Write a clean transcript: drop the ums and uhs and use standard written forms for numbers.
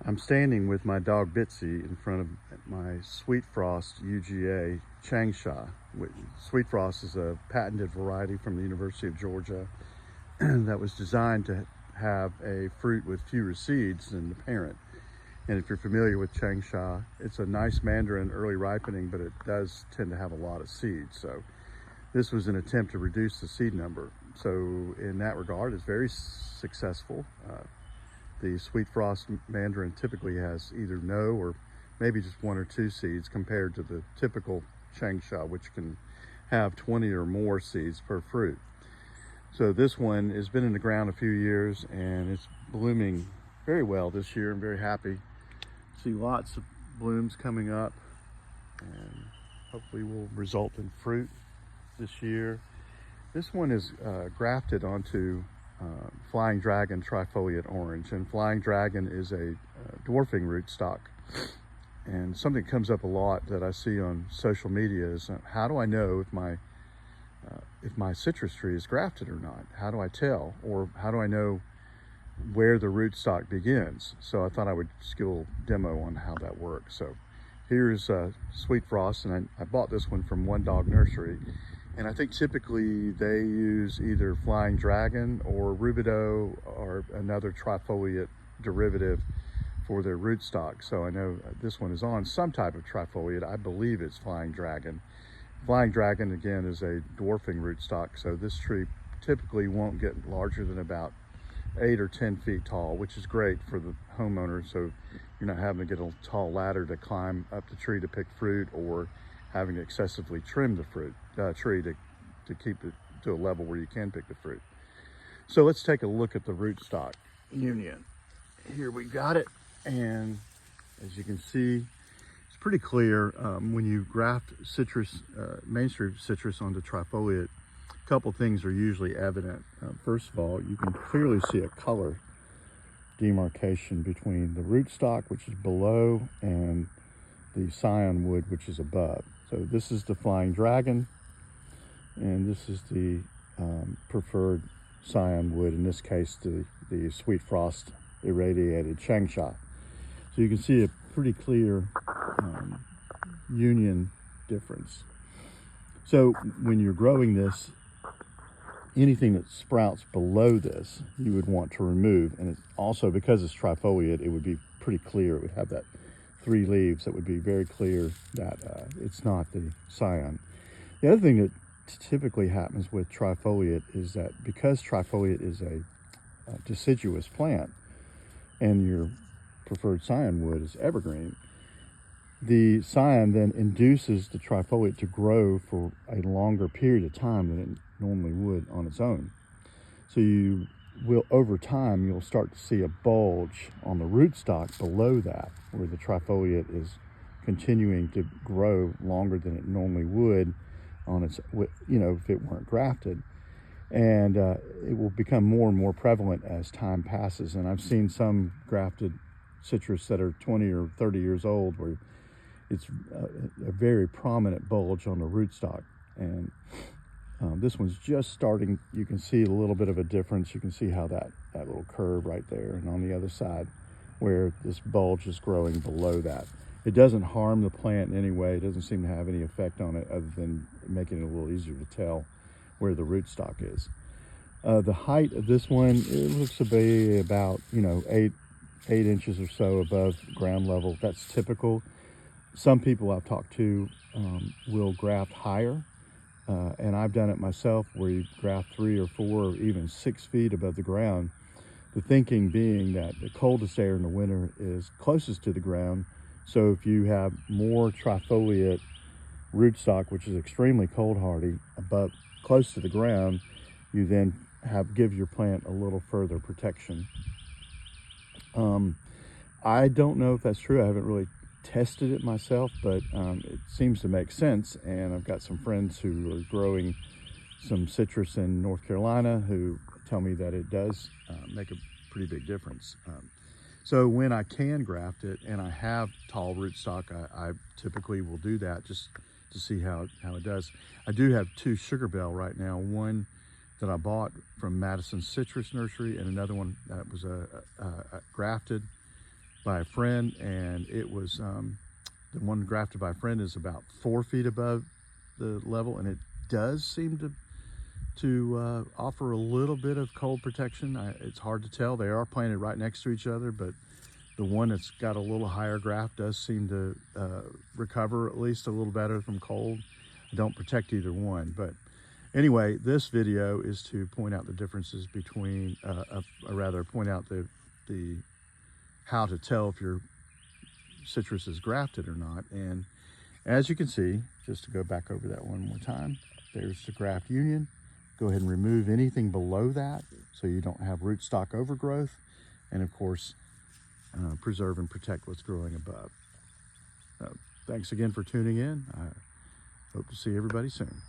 I'm standing with my dog Bitsy in front of my Sweet Frost UGA Changsha. Sweet Frost is a patented variety from the University of Georgia that was designed to have a fruit with fewer seeds than the parent. And if you're familiar with Changsha, it's a nice mandarin early ripening, but it does tend to have a lot of seeds. So this was an attempt to reduce the seed number. So in that regard, it's very successful. The Sweet Frost mandarin typically has either no or maybe just one or two seeds compared to the typical Changsha, which can have 20 or more seeds per fruit. So this one has been in the ground a few years and it's blooming very well this year. I'm very happy. See lots of blooms coming up and hopefully will result in fruit this year. This one is grafted onto Flying Dragon trifoliate orange, and Flying Dragon is a dwarfing rootstock. And something that comes up a lot that I see on social media is how do I know if my citrus tree is grafted or not? How do I tell? Or how do I know where the rootstock begins? So I thought I would just give a little demo on how that works. So here's Sweet Frost, and I bought this one from One Dog Nursery. And I think typically they use either Flying Dragon or Rubido or another trifoliate derivative for their rootstock. So I know this one is on some type of trifoliate. I believe it's Flying Dragon. Flying Dragon, again, is a dwarfing rootstock. So this tree typically won't get larger than about 8 or 10 feet tall, which is great for the homeowner. So you're not having to get a tall ladder to climb up the tree to pick fruit, or having to excessively trim the tree to keep it to a level where you can pick the fruit. So let's take a look at the rootstock union. Here we got it, and as you can see, it's pretty clear. When you graft citrus, mainstream citrus onto trifoliate, a couple things are usually evident. First of all, you can clearly see a color demarcation between the rootstock, which is below, and the scion wood, which is above. So this is the Flying Dragon, and this is the preferred scion wood, in this case the Sweet Frost irradiated Changsha. So you can see a pretty clear union difference. So when you're growing this, anything that sprouts below this you would want to remove, and it's also, because it's trifoliate, it would be pretty clear. It would have that 3 leaves that would be very clear that it's not the scion. The other thing that typically happens with trifoliate is that because trifoliate is a deciduous plant and your preferred scion wood is evergreen, the scion then induces the trifoliate to grow for a longer period of time than it normally would on its own. So you will, over time, you'll start to see a bulge on the rootstock below that, where the trifoliate is continuing to grow longer than it normally would on its, if it weren't grafted. And it will become more and more prevalent as time passes. And I've seen some grafted citrus that are 20 or 30 years old where it's a very prominent bulge on the rootstock. And this one's just starting. You can see a little bit of a difference. You can see how that little curve right there, and on the other side where this bulge is growing below that. It doesn't harm the plant in any way. It doesn't seem to have any effect on it other than making it a little easier to tell where the rootstock is. The height of this one, it looks to be about 8 inches or so above ground level. That's typical. Some people I've talked to will graft higher. And I've done it myself, where you graft 3 or 4 or even 6 feet above the ground. The thinking being that the coldest air in the winter is closest to the ground. So if you have more trifoliate rootstock, which is extremely cold hardy, close to the ground, you then give your plant a little further protection. I don't know if that's true. I haven't really tested it myself, but it seems to make sense. And I've got some friends who are growing some citrus in North Carolina who tell me that it does make a pretty big difference. So when I can graft it and I have tall rootstock, I typically will do that just to see how it does. I do have 2 Sugar Bell right now, one that I bought from Madison Citrus Nursery and another one that was grafted. by a friend, and it was the one grafted by a friend is about 4 feet above the level, and it does seem to offer a little bit of cold protection. It's hard to tell. They are planted right next to each other, but the one that's got a little higher graft does seem to recover at least a little better from cold. I don't protect either one, but anyway, this video is to point out the differences between, or rather point out the how to tell if your citrus is grafted or not. And as you can see, just to go back over that one more time, there's the graft union. Go ahead and remove anything below that so you don't have rootstock overgrowth, and of course preserve and protect what's growing above. Thanks again for tuning in. I hope to see everybody soon.